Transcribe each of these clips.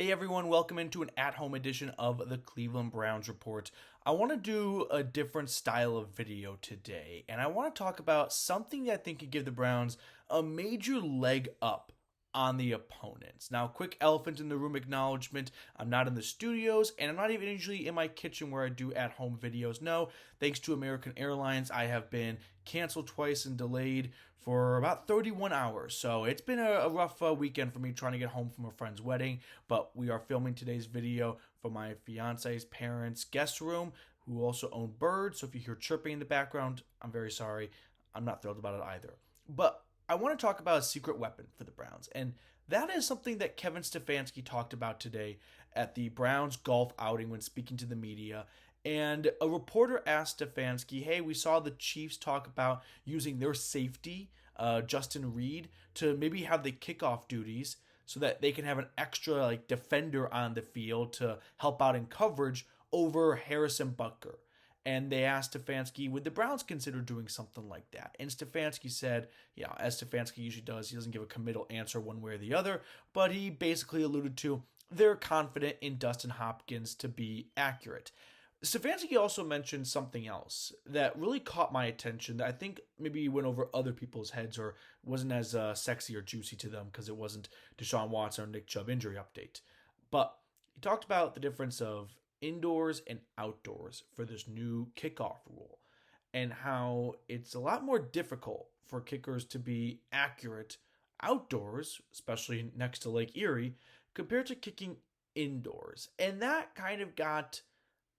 Hey everyone, welcome into an at-home edition of the Cleveland Browns Report. I want to do a different style of video today, and I want to talk about something that I think could give the Browns a major leg up on the opponents. Now, quick elephant in the room acknowledgement. I'm not in the studios, and I'm not even usually in my kitchen where I do at-home videos. No, thanks to American Airlines, I have been canceled twice and delayed for about 31 hours. So it's been a rough weekend for me trying to get home from a friend's wedding, but we are filming today's video from my fiance's parents' guest room, who also own birds. So if you hear chirping in the background, I'm very sorry. I'm not thrilled about it either. But I want to talk about a secret weapon for the Browns, and that is something that Kevin Stefanski talked about today at the Browns golf outing when speaking to the media. And a reporter asked Stefanski, hey, we saw the Chiefs talk about using their safety, Justin Reed, to maybe have the kickoff duties so that they can have an extra defender on the field to help out in coverage over Harrison Butker. And they asked Stefanski, would the Browns consider doing something like that? And Stefanski said, yeah, as Stefanski usually does, he doesn't give a committal answer one way or the other, but he basically alluded to they're confident in Dustin Hopkins to be accurate. Stefanski also mentioned something else that really caught my attention that I think maybe went over other people's heads or wasn't as sexy or juicy to them because it wasn't Deshaun Watson or Nick Chubb injury update. But he talked about the difference of indoors and outdoors for this new kickoff rule and how it's a lot more difficult for kickers to be accurate outdoors, especially next to Lake Erie, compared to kicking indoors. And that kind of got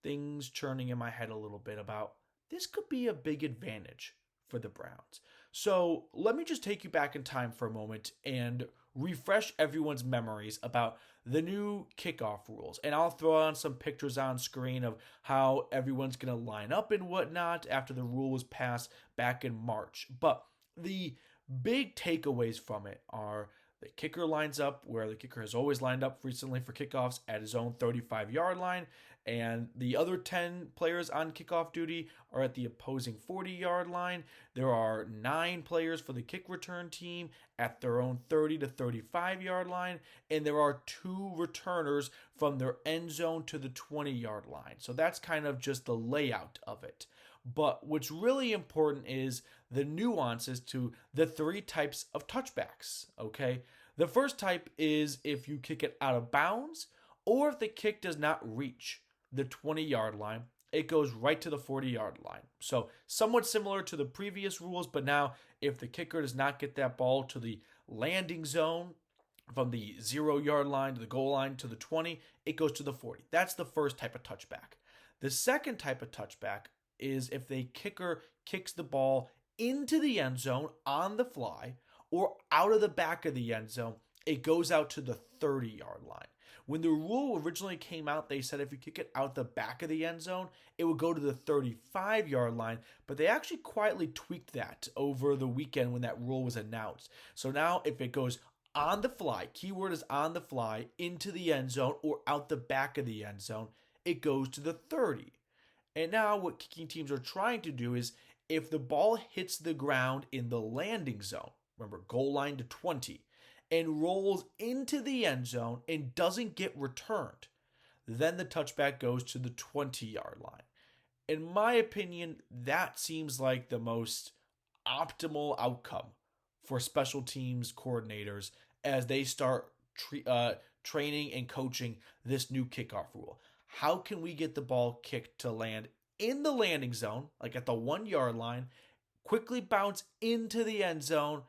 things churning in my head a little bit about this could be a big advantage for the Browns. So let me just take you back in time for a moment and refresh everyone's memories about the new kickoff rules. And I'll throw on some pictures on screen of how everyone's going to line up and whatnot after the rule was passed back in March. But the big takeaways from it are the kicker lines up where the kicker has always lined up recently for kickoffs at his own 35-yard line, and the other 10 players on kickoff duty are at the opposing 40-yard line. There are 9 players for the kick return team at their own 30 to 35-yard line, and there are 2 returners from their end zone to the 20-yard line. So that's kind of just the layout of it. But what's really important is the nuances to the 3 types of touchbacks, okay? The first type is if you kick it out of bounds or if the kick does not reach the 20-yard line, it goes right to the 40-yard line. So somewhat similar to the previous rules, but now if the kicker does not get that ball to the landing zone from the 0-yard line to the goal line to the 20, it goes to the 40. That's the first type of touchback. The second type of touchback is if the kicker kicks the ball into the end zone on the fly or out of the back of the end zone, it goes out to the 30-yard line. When the rule originally came out, they said if you kick it out the back of the end zone, it would go to the 35-yard line, but they actually quietly tweaked that over the weekend when that rule was announced. So now if it goes on the fly, keyword is on the fly, into the end zone or out the back of the end zone, it goes to the 30. And now what kicking teams are trying to do is if the ball hits the ground in the landing zone, remember goal line to 20, and rolls into the end zone and doesn't get returned, then the touchback goes to the 20-yard line. In my opinion, that seems like the most optimal outcome for special teams coordinators as they start training and coaching this new kickoff rule. How can we get the ball kicked to land in the landing zone, like at the 1-yard line, quickly bounce into the end zone,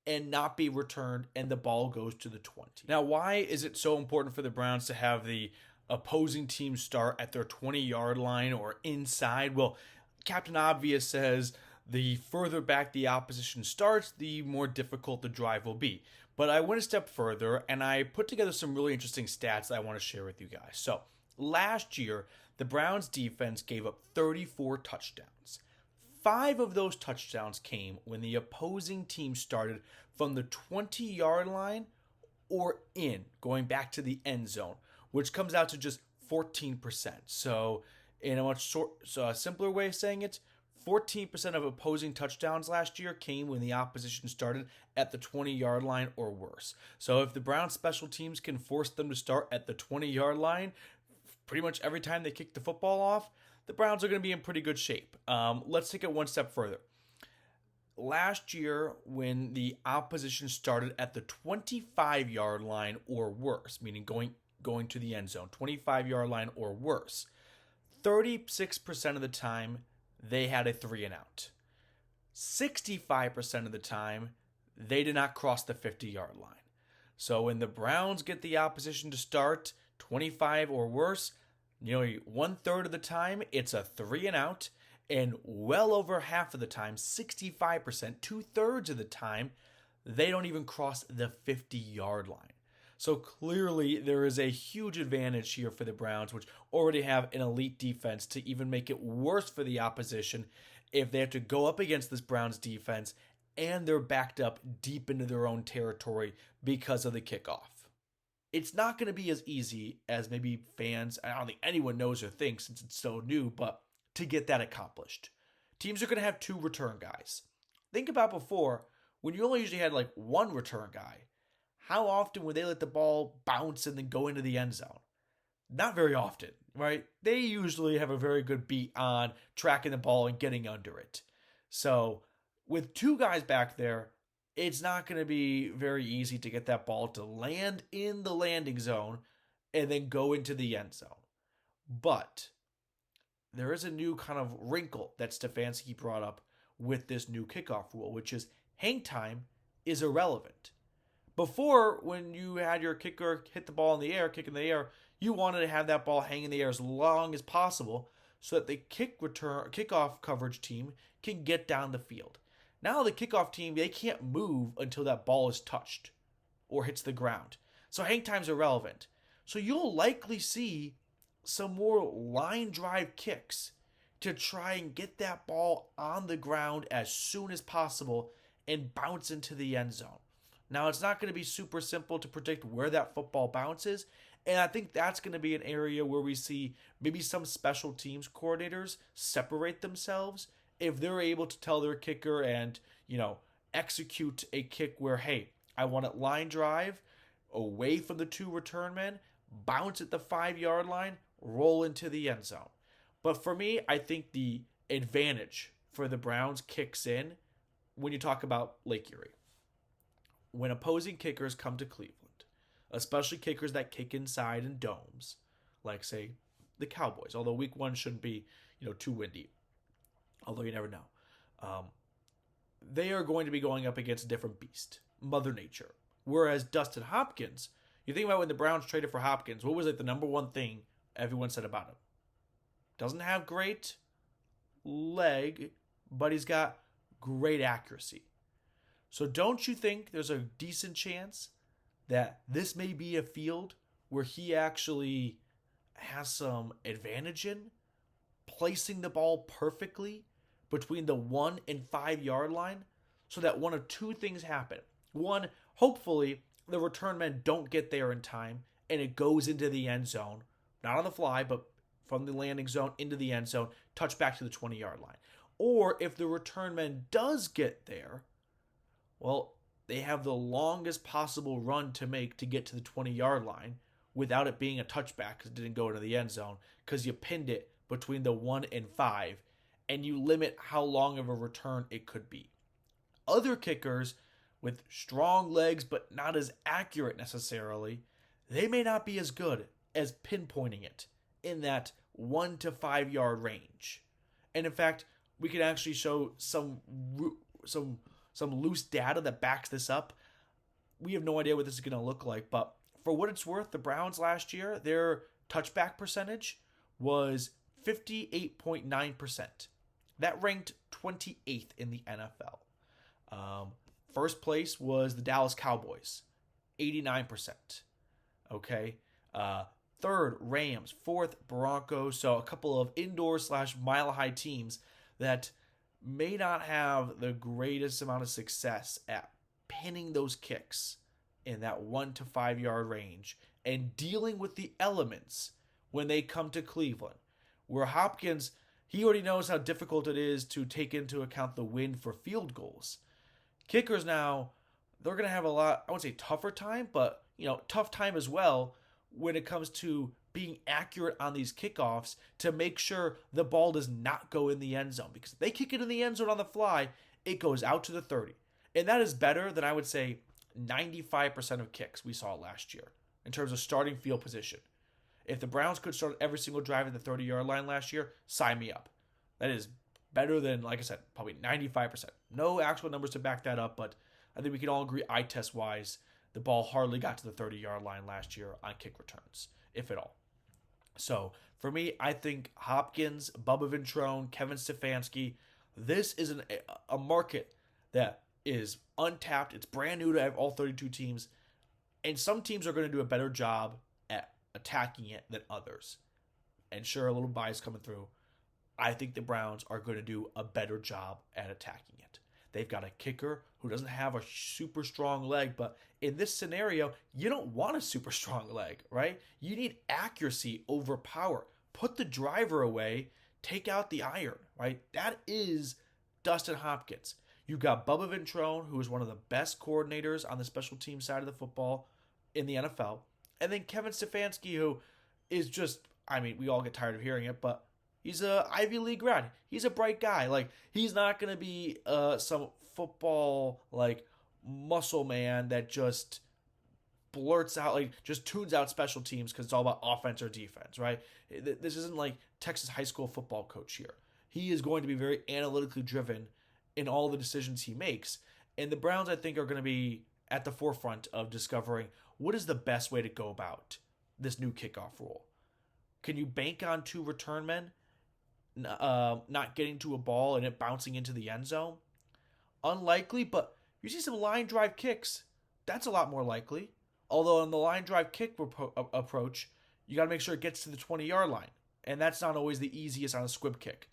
and not be returned, and the ball goes to the 20. Now, why is it so important for the Browns to have the opposing team start at their 20-yard line or inside? Well, Captain Obvious says the further back the opposition starts, the more difficult the drive will be. But I went a step further, and I put together some really interesting stats that I want to share with you guys. So, last year, the Browns defense gave up 34 touchdowns. 5 of those touchdowns came when the opposing team started from the 20-yard line or in, going back to the end zone, which comes out to just 14%. So in a much simpler way of saying it, 14% of opposing touchdowns last year came when the opposition started at the 20-yard line or worse. So if the Browns special teams can force them to start at the 20-yard line pretty much every time they kick the football off, the Browns are going to be in pretty good shape. Let's take it one step further. Last year, when the opposition started at the 25-yard line or worse, meaning going to the end zone, 25-yard line or worse, 36% of the time they had a 3 and out. 65% of the time they did not cross the 50-yard line. So when the Browns get the opposition to start 25 or worse, nearly 1/3 of the time it's a 3 and out, and well over half of the time, 65%, 2/3 of the time, they don't even cross the 50-yard line. So clearly there is a huge advantage here for the Browns, which already have an elite defense, to even make it worse for the opposition if they have to go up against this Browns defense and they're backed up deep into their own territory because of the kickoff. It's not going to be as easy as maybe fans, I don't think anyone knows or thinks since it's so new, but to get that accomplished. Teams are going to have 2 return guys. Think about before, when you only usually had like 1 return guy, how often would they let the ball bounce and then go into the end zone? Not very often, right? They usually have a very good beat on tracking the ball and getting under it. So with 2 guys back there, it's not going to be very easy to get that ball to land in the landing zone and then go into the end zone. But there is a new kind of wrinkle that Stefanski brought up with this new kickoff rule, which is hang time is irrelevant. Before, when you had your kicker hit the ball in the air, kick in the air, you wanted to have that ball hang in the air as long as possible so that the kickoff coverage team can get down the field. Now the kickoff team, they can't move until that ball is touched or hits the ground. So hang time's irrelevant. So you'll likely see some more line drive kicks to try and get that ball on the ground as soon as possible and bounce into the end zone. Now, it's not going to be super simple to predict where that football bounces, and I think that's going to be an area where we see maybe some special teams coordinators separate themselves if they're able to tell their kicker and, execute a kick where, hey, I want it line drive away from the 2 return men, bounce at the 5-yard line, roll into the end zone. But for me, I think the advantage for the Browns kicks in when you talk about Lake Erie. When opposing kickers come to Cleveland, especially kickers that kick inside in domes, like, say, the Cowboys, although week 1 shouldn't be, too windy, although you never know, they are going to be going up against a different beast, Mother Nature. Whereas Dustin Hopkins, you think about when the Browns traded for Hopkins, what was like the number one thing everyone said about him? Doesn't have great leg, but he's got great accuracy. So don't you think there's a decent chance that this may be a field where he actually has some advantage in placing the ball perfectly between the 1 and 5-yard line so that one of 2 things happen. One, hopefully the return men don't get there in time and it goes into the end zone, not on the fly, but from the landing zone into the end zone, touch back to the 20-yard line. Or if the return man does get there, well, they have the longest possible run to make to get to the 20-yard line without it being a touchback because it didn't go into the end zone because you pinned it between the 1 and 5 and you limit how long of a return it could be. Other kickers with strong legs but not as accurate necessarily, they may not be as good as pinpointing it in that 1 to 5 yard range. And in fact, we can actually show some loose data that backs this up. We have no idea what this is going to look like, but for what it's worth, the Browns last year, their touchback percentage was 58.9%. That ranked 28th in the NFL. First place was the Dallas Cowboys, 89%. Okay. Third, Rams. Fourth, Broncos. So a couple of indoor/mile-high teams that may not have the greatest amount of success at pinning those kicks in that 1 to 5 yard range and dealing with the elements when they come to Cleveland. Where Hopkins, He already knows how difficult it is to take into account the wind for field goals. Kickers now, they're going to have a lot, I wouldn't say tougher time, but, tough time as well when it comes to being accurate on these kickoffs to make sure the ball does not go in the end zone. Because if they kick it in the end zone on the fly, it goes out to the 30. And that is better than, I would say, 95% of kicks we saw last year in terms of starting field position. If the Browns could start every single drive at the 30-yard line last year, sign me up. That is better than, like I said, probably 95%. No actual numbers to back that up, but I think we can all agree eye test-wise, the ball hardly got to the 30-yard line last year on kick returns, if at all. So, for me, I think Hopkins, Bubba Ventrone, Kevin Stefanski, this is a market that is untapped. It's brand new to all 32 teams, and some teams are going to do a better job at attacking it than others. And sure, a little bias coming through. I think the Browns are going to do a better job at attacking it. They've got a kicker who doesn't have a super strong leg, but in this scenario, you don't want a super strong leg, right? You need accuracy over power. Put the driver away, take out the iron, right? That is Dustin Hopkins. You've got Bubba Ventrone, who is one of the best coordinators on the special team side of the football in the NFL. And then Kevin Stefanski, who is just, we all get tired of hearing it, but he's a Ivy League grad. He's a bright guy. Like, he's not going to be some football, muscle man that just blurts out, just tunes out special teams because it's all about offense or defense, right? This isn't like Texas high school football coach here. He is going to be very analytically driven in all the decisions he makes. And the Browns, I think, are going to be at the forefront of discovering what is the best way to go about this new kickoff rule. Can you bank on two return men not getting to a ball and it bouncing into the end zone? Unlikely, but you see some line drive kicks. That's a lot more likely. Although on the line drive kick approach, you got to make sure it gets to the 20-yard line. And that's not always the easiest on a squib kick.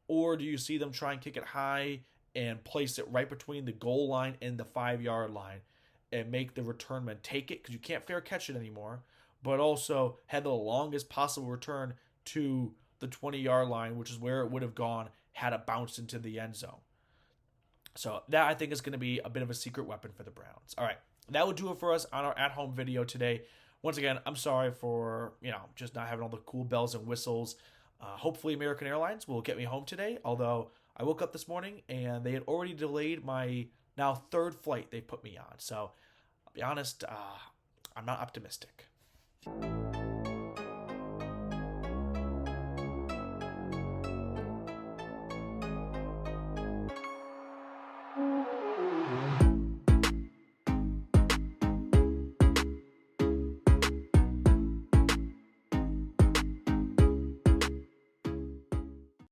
Or do you see them try and kick it high and place it right between the goal line and the 5-yard line and make the return man take it because you can't fair catch it anymore, but also have the longest possible return to the 20-yard line, which is where it would have gone had it bounced into the end zone. So that, I think, is going to be a bit of a secret weapon for the Browns. All right, that would do it for us on our at-home video today. Once again, I'm sorry for, just not having all the cool bells and whistles. Hopefully American Airlines will get me home today, although I woke up this morning and they had already delayed my now third flight they put me on. So I'll be honest, I'm not optimistic.